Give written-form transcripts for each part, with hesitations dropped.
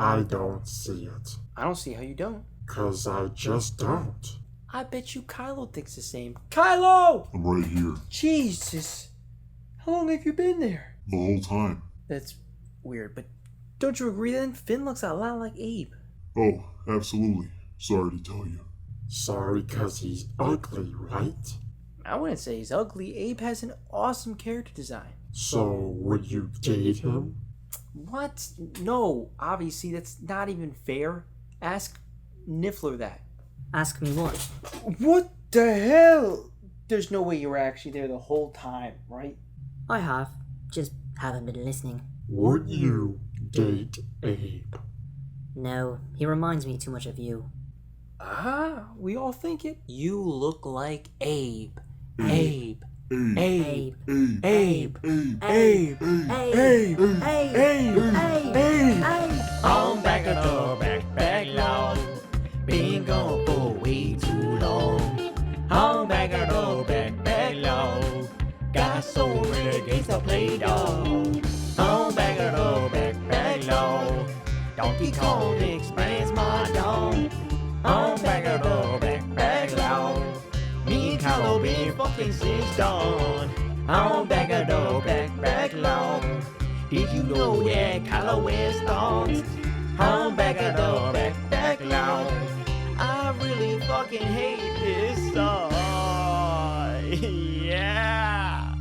I don't see it. I don't see how you don't. 'Cause I just don't. I bet you Kylo thinks the same. Kylo! I'm right here. Jesus. How long have you been there? The whole time. That's weird, but don't you agree then? Finn looks a lot like Abe. Oh, absolutely. Sorry to tell you. Sorry 'cause he's ugly, right? I wouldn't say he's ugly. Abe has an awesome character design. So, would you date him? What? No, obviously that's not even fair. Ask Niffler that. Ask me what? What the hell? There's no way you were actually there the whole time, right? I have. Just haven't been listening. Would you date Abe? No, he reminds me too much of you. We all think it. You look like Abe. Abe. Abe. Abe. Abe. Abe. Abe. Abe. Abe. Abe. On back of the backlog. Been gone for way too long. On back of the backlog. Got so many games to play, dog. On back of the backlog. Donkey Kong expands my dog. On back of the backlog. Me and Kylo been fucking since dawn. On back of the backlog. Did you know that Kylo wears thongs? On back of the backlog. I really fucking hate this song. Yeah.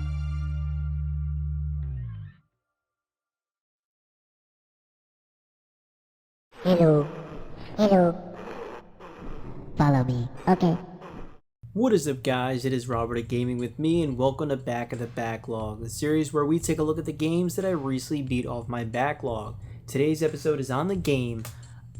Hello. Follow me. Okay. What is up, guys? It is Robert at Gaming with me, and welcome to Back of the Backlog, the series where we take a look at the games that I recently beat off my backlog. Today's episode is on the game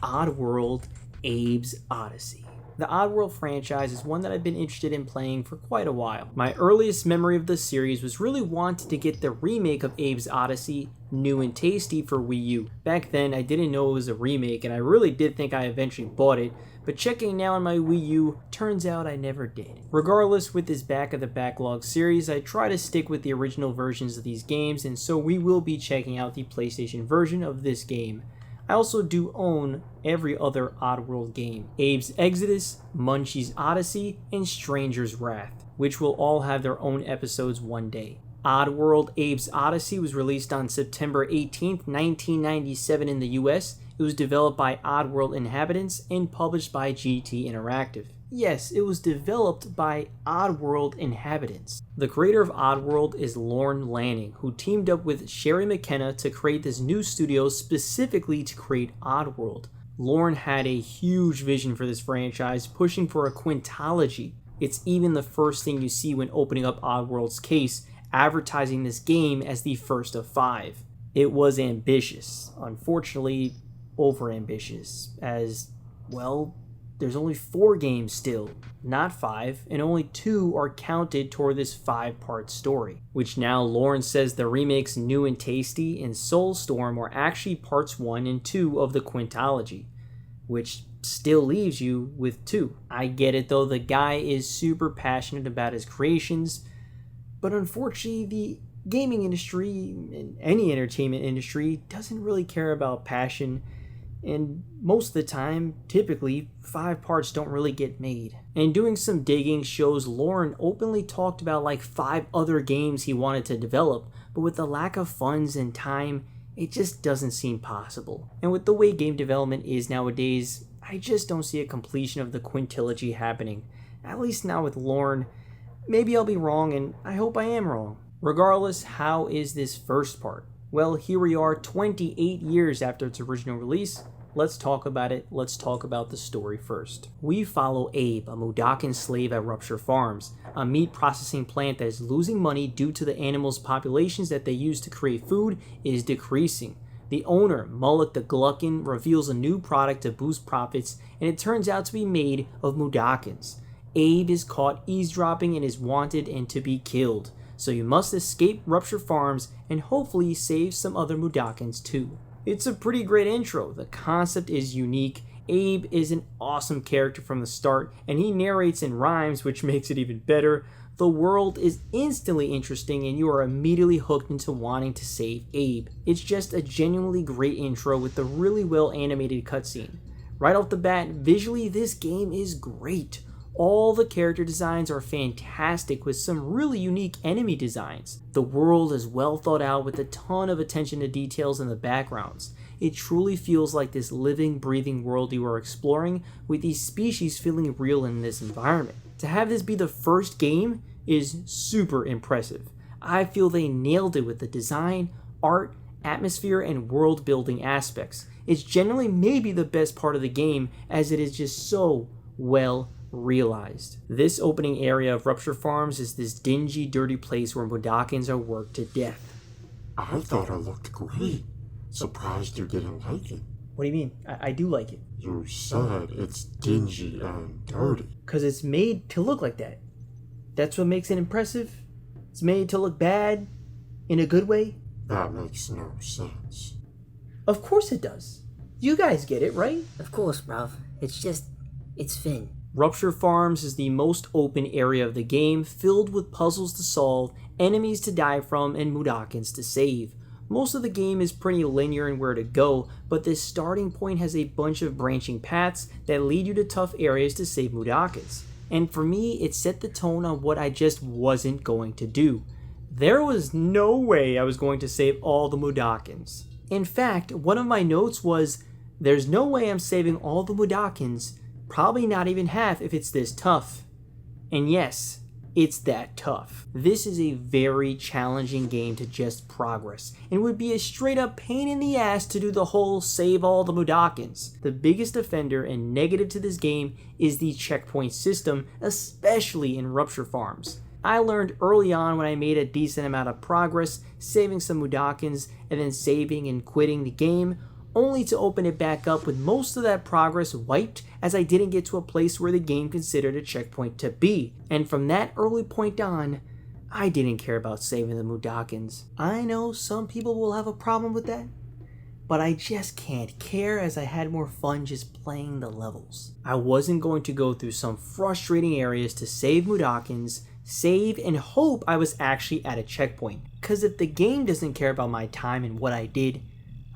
Oddworld Abe's Oddysee. The Oddworld franchise is one that I've been interested in playing for quite a while. My earliest memory of the series was really wanting to get the remake of Abe's Oddysee, new and tasty, for Wii U. Back then, I didn't know it was a remake, and I really did think I eventually bought it, but checking now on my Wii U, turns out I never did. Regardless, with this Back of the Backlog series, I try to stick with the original versions of these games, and so we will be checking out the PlayStation version of this game. I also do own every other Oddworld game: Abe's Exodus, Munchie's Oddysee, and Stranger's Wrath, which will all have their own episodes one day. Oddworld Abe's Oddysee was released on September 18th, 1997 in the US. It was developed by Oddworld Inhabitants and published by GT Interactive. Yes, it was developed by Oddworld Inhabitants. The creator of Oddworld is Lorne Lanning, who teamed up with Sherry McKenna to create this new studio specifically to create Oddworld. Lorne had a huge vision for this franchise, pushing for a quintology. It's even the first thing you see when opening up Oddworld's case, advertising this game as the first of 5. It was ambitious, unfortunately over-ambitious, as, well, there's only 4 games still, not 5, and only 2 are counted toward this 5-part story, which now Lorne says the remakes New and Tasty and Soulstorm are actually parts 1 and 2 of the quintology, which still leaves you with 2. I get it though, the guy is super passionate about his creations, but unfortunately the gaming industry, and any entertainment industry, doesn't really care about passion. And most of the time, typically, 5 parts don't really get made. And doing some digging shows Lorne openly talked about like 5 other games he wanted to develop, but with the lack of funds and time, it just doesn't seem possible. And with the way game development is nowadays, I just don't see a completion of the quintilogy happening. At least not with Lorne. Maybe I'll be wrong, and I hope I am wrong. Regardless, how is this first part? Well, here we are 28 years after its original release. Let's talk about it. Let's talk about the story first. We follow Abe, a Mudokon slave at RuptureFarms, a meat processing plant that is losing money due to the animals' populations that they use to create food is decreasing. The owner, Mullock the Gluckin, reveals a new product to boost profits, and it turns out to be made of Mudokons. Abe is caught eavesdropping and is wanted and to be killed. So you must escape RuptureFarms and hopefully save some other Mudokons too. It's a pretty great intro. The concept is unique. Abe is an awesome character from the start, and he narrates in rhymes, which makes it even better. The world is instantly interesting and you are immediately hooked into wanting to save Abe. It's just a genuinely great intro with a really well animated cutscene. Right off the bat, visually this game is great. All the character designs are fantastic with some really unique enemy designs. The world is well thought out with a ton of attention to details in the backgrounds. It truly feels like this living, breathing world you are exploring with these species feeling real in this environment. To have this be the first game is super impressive. I feel they nailed it with the design, art, atmosphere, and world building aspects. It's generally maybe the best part of the game as it is just so well realized. This opening area of RuptureFarms is this dingy, dirty place where Mudokons are worked to death. I thought it looked great. Surprised you didn't like it. What do you mean? I do like it. You said it's dingy and dirty. Because it's made to look like that. That's what makes it impressive. It's made to look bad in a good way. That makes no sense. Of course it does. You guys get it, right? Of course, bruv. It's Finn. RuptureFarms is the most open area of the game, filled with puzzles to solve, enemies to die from, and Mudokons to save. Most of the game is pretty linear in where to go, but this starting point has a bunch of branching paths that lead you to tough areas to save Mudokons. And for me, it set the tone on what I just wasn't going to do. There was no way I was going to save all the Mudokons. In fact, one of my notes was, there's no way I'm saving all the Mudokons, probably not even half if it's this tough. And yes, it's that tough. This is a very challenging game to just progress, and would be a straight up pain in the ass to do the whole save all the Mudokons. The biggest offender and negative to this game is the checkpoint system, especially in RuptureFarms. I learned early on when I made a decent amount of progress, saving some Mudokons, and then saving and quitting the game, only to open it back up with most of that progress wiped as I didn't get to a place where the game considered a checkpoint to be. And from that early point on, I didn't care about saving the Mudokons. I know some people will have a problem with that, but I just can't care as I had more fun just playing the levels. I wasn't going to go through some frustrating areas to save Mudokons, save and hope I was actually at a checkpoint. Cause if the game doesn't care about my time and what I did,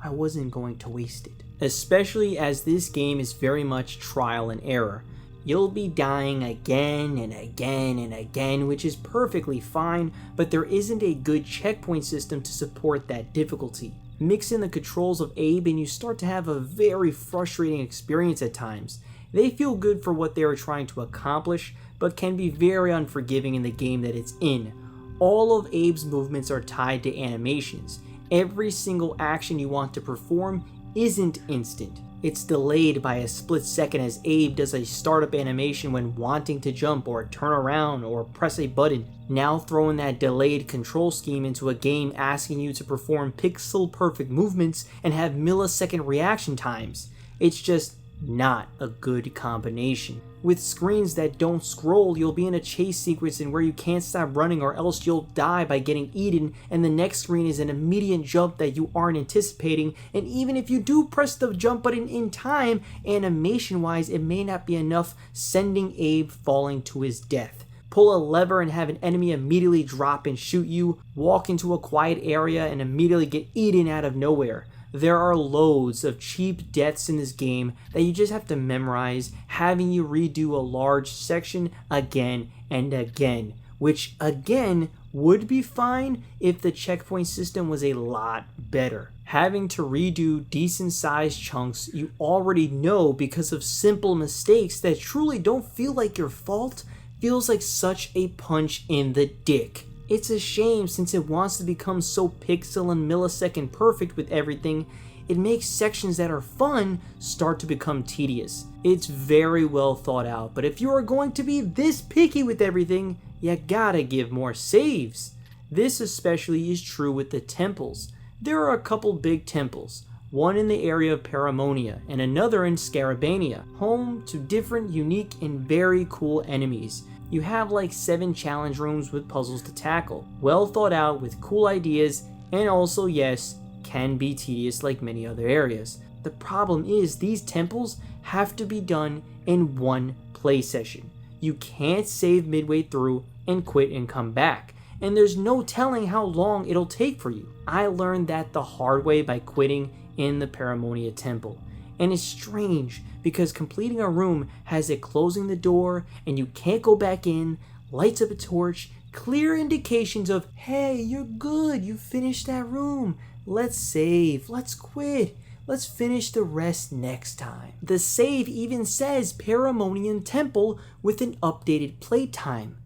I wasn't going to waste it. Especially as this game is very much trial and error. You'll be dying again and again and again, which is perfectly fine, but there isn't a good checkpoint system to support that difficulty. Mix in the controls of Abe and you start to have a very frustrating experience at times. They feel good for what they are trying to accomplish, but can be very unforgiving in the game that it's in. All of Abe's movements are tied to animations. Every single action you want to perform isn't instant. It's delayed by a split second as Abe does a startup animation when wanting to jump or turn around or press a button. Now throw in that delayed control scheme into a game asking you to perform pixel perfect movements and have millisecond reaction times. It's just not a good combination. With screens that don't scroll, you'll be in a chase sequence in where you can't stop running or else you'll die by getting eaten, and the next screen is an immediate jump that you aren't anticipating, and even if you do press the jump button in time, animation wise it may not be enough, sending Abe falling to his death. Pull a lever and have an enemy immediately drop and shoot you, walk into a quiet area and immediately get eaten out of nowhere. There are loads of cheap deaths in this game that you just have to memorize, having you redo a large section again and again, which again would be fine if the checkpoint system was a lot better. Having to redo decent sized chunks you already know because of simple mistakes that truly don't feel like your fault feels like such a punch in the dick. It's a shame since it wants to become so pixel and millisecond perfect with everything, it makes sections that are fun start to become tedious. It's very well thought out, but if you are going to be this picky with everything, you gotta give more saves. This especially is true with the temples. There are a couple big temples, one in the area of Paramonia and another in Scarabania, home to different, unique, and very cool enemies. You have like 7 challenge rooms with puzzles to tackle, well thought out with cool ideas, and also yes, can be tedious like many other areas. The problem is these temples have to be done in one play session. You can't save midway through, and quit and come back. And there's no telling how long it'll take for you. I learned that the hard way by quitting in the Paramonia Temple. And it's strange because completing a room has it closing the door and you can't go back in, lights up a torch, clear indications of, hey, you're good, you finished that room, let's save, let's quit, let's finish the rest next time. The save even says Paramonian Temple with an updated playtime.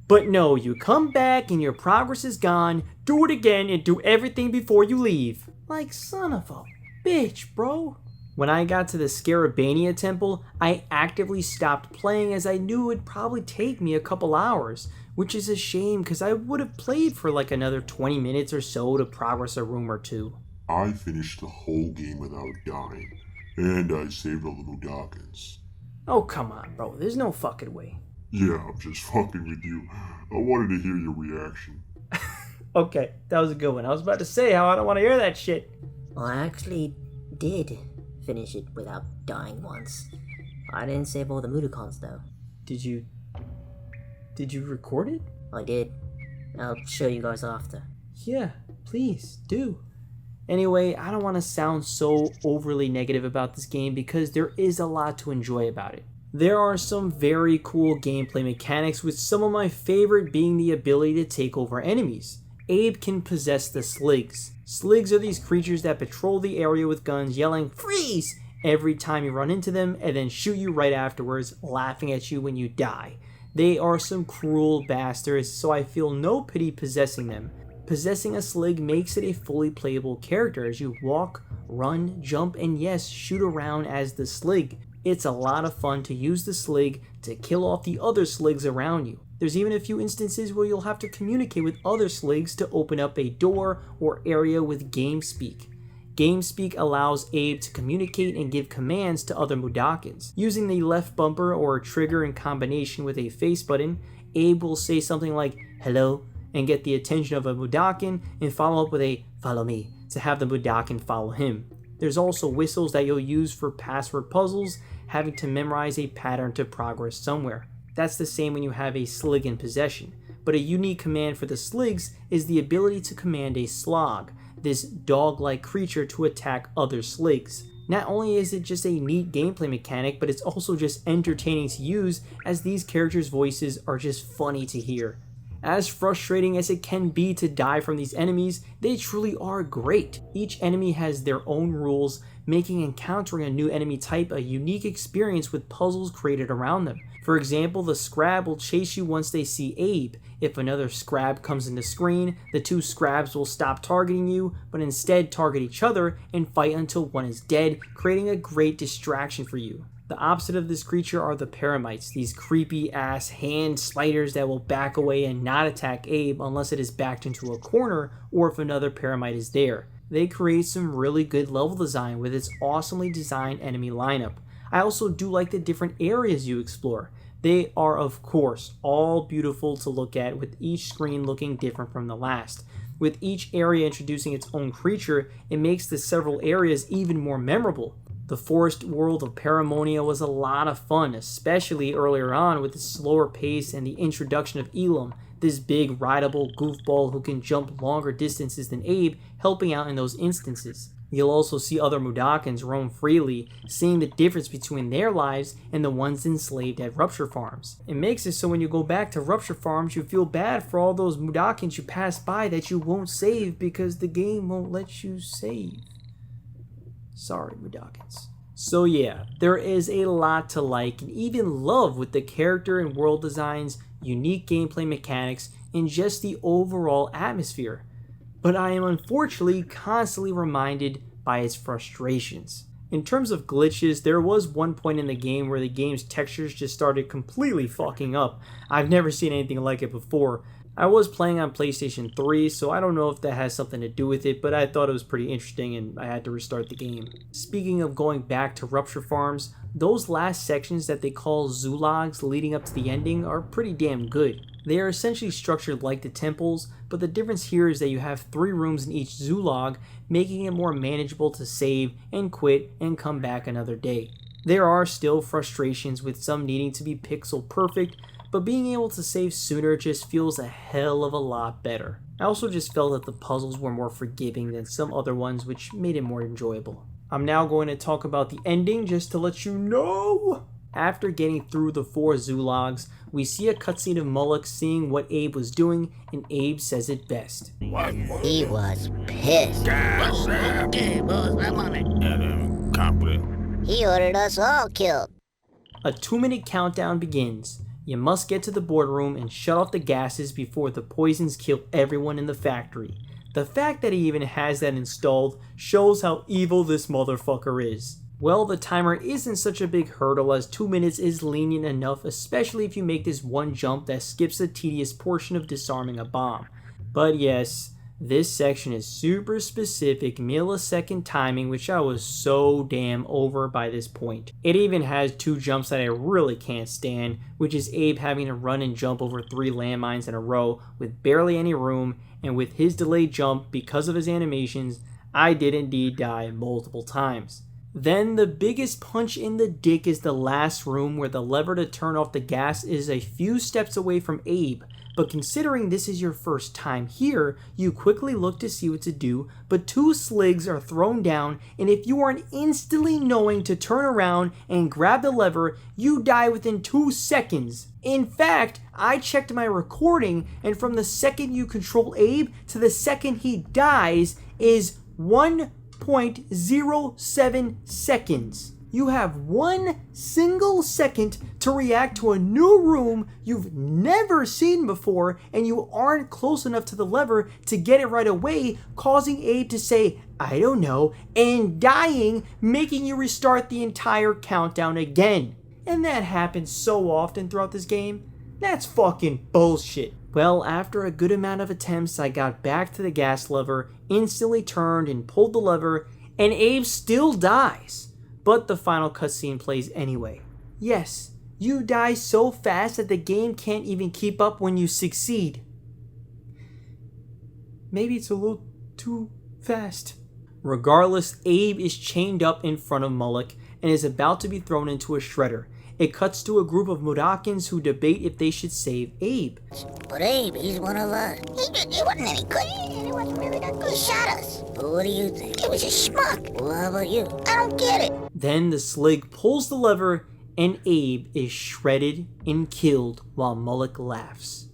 But no, you come back and your progress is gone, do it again and do everything before you leave. Like son of a bitch, bro. When I got to the Scarabania Temple, I actively stopped playing as I knew it would probably take me a couple hours, which is a shame because I would have played for like another 20 minutes or so to progress a room or two. I finished the whole game without dying, and I saved all the Mudokons. Oh, come on, bro. There's no fucking way. Yeah, I'm just fucking with you. I wanted to hear your reaction. Okay, that was a good one. I was about to say how I don't want to hear that shit. Well, I actually did finish it without dying once. I didn't save all the Mudokons though. Did you record it? I did. I'll show you guys after. Yeah, please do. Anyway, I don't want to sound so overly negative about this game because there is a lot to enjoy about it. There are some very cool gameplay mechanics, with some of my favorite being the ability to take over enemies. Abe can possess the Sligs. Sligs are these creatures that patrol the area with guns yelling, "Freeze!" every time you run into them and then shoot you right afterwards, laughing at you when you die. They are some cruel bastards, so I feel no pity possessing them. Possessing a Slig makes it a fully playable character as you walk, run, jump, and yes, shoot around as the Slig. It's a lot of fun to use the Slig to kill off the other Sligs around you. There's even a few instances where you'll have to communicate with other Sligs to open up a door or area with GameSpeak. GameSpeak allows Abe to communicate and give commands to other Mudokons. Using the left bumper or trigger in combination with a face button, Abe will say something like, "Hello," and get the attention of a Mudokon and follow up with a "Follow me" to have the Mudokon follow him. There's also whistles that you'll use for password puzzles, having to memorize a pattern to progress somewhere. That's the same when you have a Slig in possession, but a unique command for the Sligs is the ability to command a Slog, this dog-like creature, to attack other Sligs. Not only is it just a neat gameplay mechanic, but it's also just entertaining to use as these characters' voices are just funny to hear. As frustrating as it can be to die from these enemies, they truly are great. Each enemy has their own rules, making encountering a new enemy type a unique experience with puzzles created around them. For example, the Scrab will chase you once they see Abe. If another Scrab comes in the screen, the two Scrabs will stop targeting you, but instead target each other and fight until one is dead, creating a great distraction for you. The opposite of this creature are the Paramites, these creepy ass hand spiders that will back away and not attack Abe unless it is backed into a corner or if another Paramite is there. They create some really good level design with its awesomely designed enemy lineup. I also do like the different areas you explore. They are, of course, all beautiful to look at, with each screen looking different from the last. With each area introducing its own creature, it makes the several areas even more memorable. The forest world of Paramonia was a lot of fun, especially earlier on with the slower pace and the introduction of Elam, this big rideable goofball who can jump longer distances than Abe, helping out in those instances. You'll also see other Mudokons roam freely, seeing the difference between their lives and the ones enslaved at RuptureFarms. It makes it so when you go back to RuptureFarms, you feel bad for all those Mudokons you pass by that you won't save because the game won't let you save. Sorry, Mudokons. So yeah, there is a lot to like and even love with the character and world designs, unique gameplay mechanics, and just the overall atmosphere. But I am unfortunately constantly reminded by its frustrations. In terms of glitches, there was one point in the game where the game's textures just started completely fucking up. I've never seen anything like it before. I was playing on PlayStation 3, so I don't know if that has something to do with it, but I thought it was pretty interesting and I had to restart the game. Speaking of going back to RuptureFarms, those last sections that they call Zoologs leading up to the ending are pretty damn good. They are essentially structured like the temples, but the difference here is that you have 3 rooms in each Zoolog, making it more manageable to save and quit and come back another day. There are still frustrations with some needing to be pixel perfect, but being able to save sooner just feels a hell of a lot better. I also just felt that the puzzles were more forgiving than some other ones, which made it more enjoyable. I'm now going to talk about the ending just to let you know. After getting through the 4 Zoologs, we see a cutscene of Mullock seeing what Abe was doing, and Abe says it best. He was pissed. He ordered us all killed. A 2-minute countdown begins. You must get to the boardroom and shut off the gases before the poisons kill everyone in the factory. The fact that he even has that installed shows how evil this motherfucker is. Well, the timer isn't such a big hurdle as 2 minutes is lenient enough, especially if you make this one jump that skips the tedious portion of disarming a bomb. But yes, this section is super specific millisecond timing, which I was so damn over by this point. It even has 2 jumps that I really can't stand, which is Abe having to run and jump over 3 landmines in a row with barely any room, and with his delayed jump because of his animations, I did indeed die multiple times. Then the biggest punch in the dick is the last room, where the lever to turn off the gas is a few steps away from Abe. But considering this is your first time here, you quickly look to see what to do, but 2 sligs are thrown down, and if you aren't instantly knowing to turn around and grab the lever, you die within 2 seconds. In fact, I checked my recording, and from the second you control Abe to the second he dies is 1.07 seconds. You have 1 single second to react to a new room you've never seen before, and you aren't close enough to the lever to get it right away, causing Abe to say, "I don't know," and dying, making you restart the entire countdown again. And that happens so often throughout this game. That's fucking bullshit. Well, after a good amount of attempts, I got back to the gas lever, instantly turned and pulled the lever, and Abe still dies. But the final cutscene plays anyway. Yes, you die so fast that the game can't even keep up when you succeed. Maybe it's a little too fast. Regardless, Abe is chained up in front of Mullock and is about to be thrown into a shredder. It cuts to a group of Mudokons who debate if they should save Abe. But Abe, he's one of us. He wasn't any good. He wasn't really that good. He shot us. But what do you think? He was a schmuck. Well, how about you? I don't get it. Then the slig pulls the lever and Abe is shredded and killed while Mullock laughs.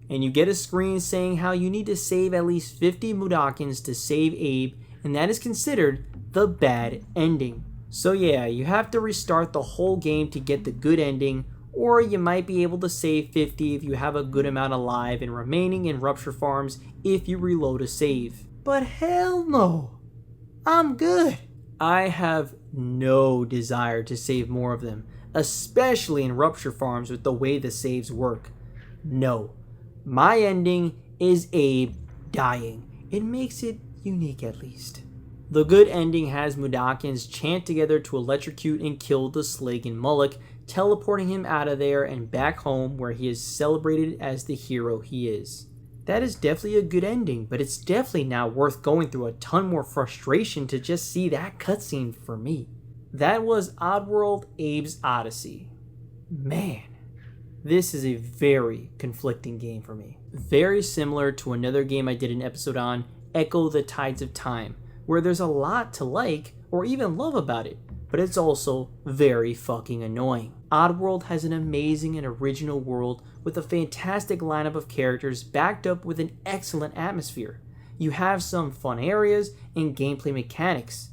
And you get a screen saying how you need to save at least 50 Mudokons to save Abe, and that is considered the bad ending. So yeah, you have to restart the whole game to get the good ending, or you might be able to save 50 if you have a good amount alive and remaining in RuptureFarms if you reload a save. But hell no, I'm good. I have no desire to save more of them, especially in RuptureFarms with the way the saves work. No, my ending is Abe dying. It makes it unique at least. The good ending has Mudokons chant together to electrocute and kill the slig and Mullock, teleporting him out of there and back home where he is celebrated as the hero he is. That is definitely a good ending, but it's definitely not worth going through a ton more frustration to just see that cutscene for me. That was Oddworld Abe's Oddysee. Man, this is a very conflicting game for me. Very similar to another game I did an episode on, Echo the Tides of Time, where there's a lot to like or even love about it, but it's also very fucking annoying. Oddworld has an amazing and original world with a fantastic lineup of characters backed up with an excellent atmosphere. You have some fun areas and gameplay mechanics,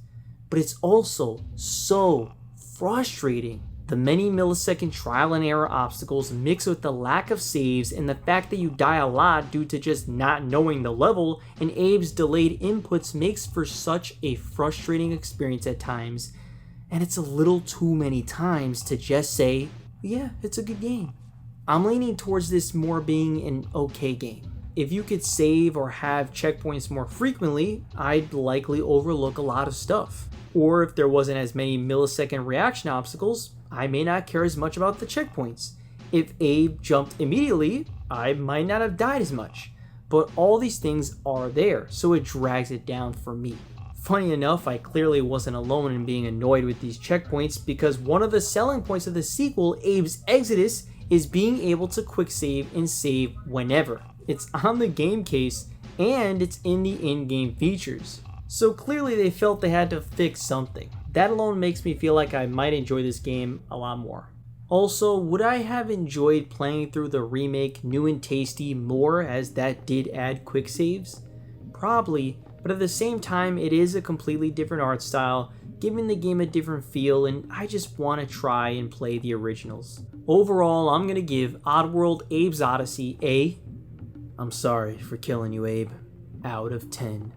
but it's also so frustrating. The many millisecond trial and error obstacles mixed with the lack of saves and the fact that you die a lot due to just not knowing the level and Abe's delayed inputs makes for such a frustrating experience at times, and it's a little too many times to just say, yeah, it's a good game. I'm leaning towards this more being an okay game. If you could save or have checkpoints more frequently, I'd likely overlook a lot of stuff. Or if there wasn't as many millisecond reaction obstacles, I may not care as much about the checkpoints. If Abe jumped immediately, I might not have died as much. But all these things are there, so it drags it down for me. Funny enough, I clearly wasn't alone in being annoyed with these checkpoints, because one of the selling points of the sequel, Abe's Exodus, is being able to quick save and save whenever. It's on the game case and it's in the in-game features. So clearly they felt they had to fix something. That alone makes me feel like I might enjoy this game a lot more. Also, would I have enjoyed playing through the remake New and Tasty more, as that did add quick saves? Probably, but at the same time it is a completely different art style, giving the game a different feel, and I just want to try and play the originals. Overall, I'm going to give Oddworld Abe's Oddysee a... I'm sorry for killing you, Abe. Out of 10.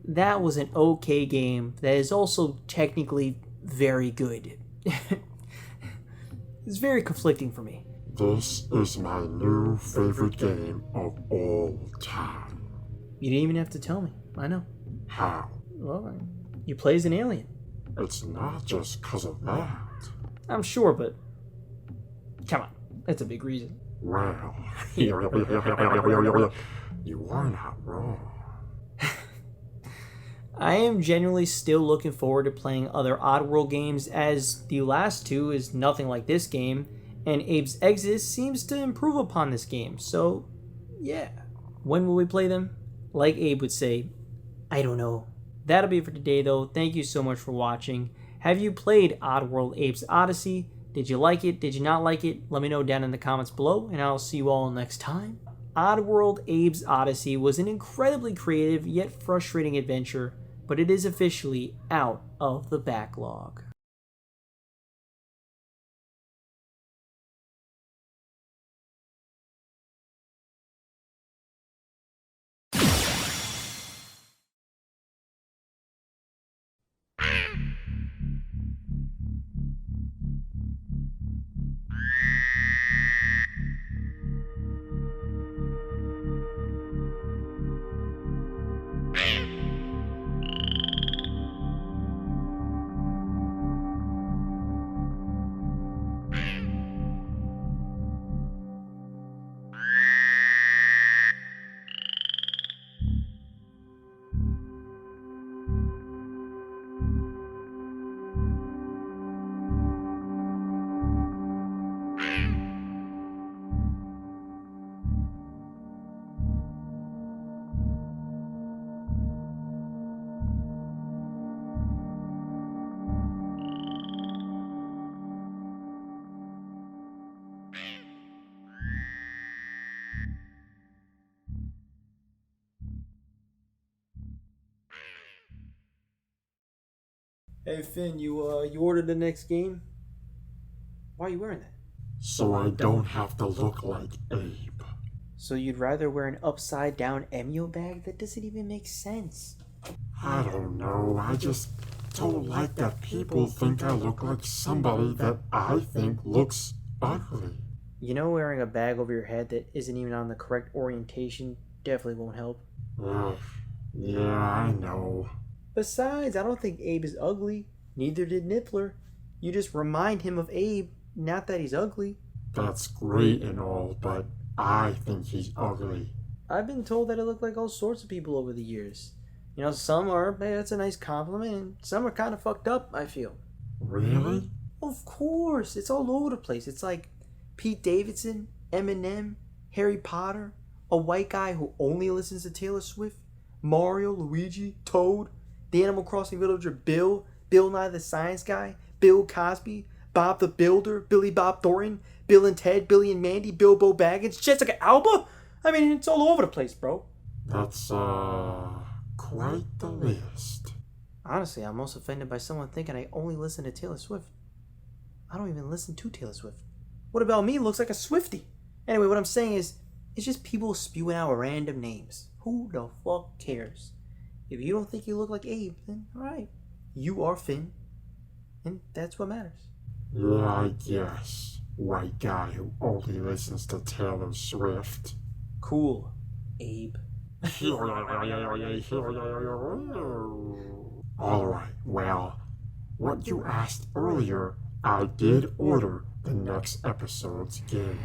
That was an okay game that is also technically very good. It's very conflicting for me. This is my new favorite game of all time. You didn't even have to tell me. I know. How? Well, you play as an alien. It's not just 'cause of that. I'm sure, but... Come on. That's a big reason. Well, you are not wrong. I am genuinely still looking forward to playing other Oddworld games, as the last two is nothing like this game, and Abe's Exodus seems to improve upon this game, so yeah. When will we play them? Like Abe would say, I don't know. That'll be for today though. Thank you so much for watching. Have you played Oddworld Abe's Oddysee? Did you like it? Did you not like it? Let me know down in the comments below, and I'll see you all next time. Oddworld Abe's Oddysee was an incredibly creative yet frustrating adventure, but it is officially out of the backlog. Hey Finn, you ordered the next game? Why are you wearing that? So I don't have to look like Abe. So you'd rather wear an upside down Emio bag? That doesn't even make sense. I don't know, I just don't like that people think I look like somebody that I think looks ugly. You know, wearing a bag over your head that isn't even on the correct orientation definitely won't help. Ugh, yeah, I know. Besides, I don't think Abe is ugly. Neither did Niffler. You just remind him of Abe, not that he's ugly. That's great and all, but I think he's ugly. I've been told that I look like all sorts of people over the years. You know, some are, hey, that's a nice compliment, and some are kind of fucked up, I feel. Really? Of course, it's all over the place. It's like Pete Davidson, Eminem, Harry Potter, a white guy who only listens to Taylor Swift, Mario, Luigi, Toad, the Animal Crossing villager Bill, Bill Nye the Science Guy, Bill Cosby, Bob the Builder, Billy Bob Thornton, Bill and Ted, Billy and Mandy, Bilbo Baggins, Jessica Alba? I mean, it's all over the place, bro. That's, quite the list. Honestly, I'm most offended by someone thinking I only listen to Taylor Swift. I don't even listen to Taylor Swift. What about me looks like a Swiftie? Anyway, what I'm saying is, it's just people spewing out random names. Who the fuck cares? If you don't think you look like Abe, then alright. You are Finn. And that's what matters. Yeah, I guess. White guy who only listens to Taylor Swift. Cool, Abe. Alright, well, what you asked earlier, I did order the next episode's game.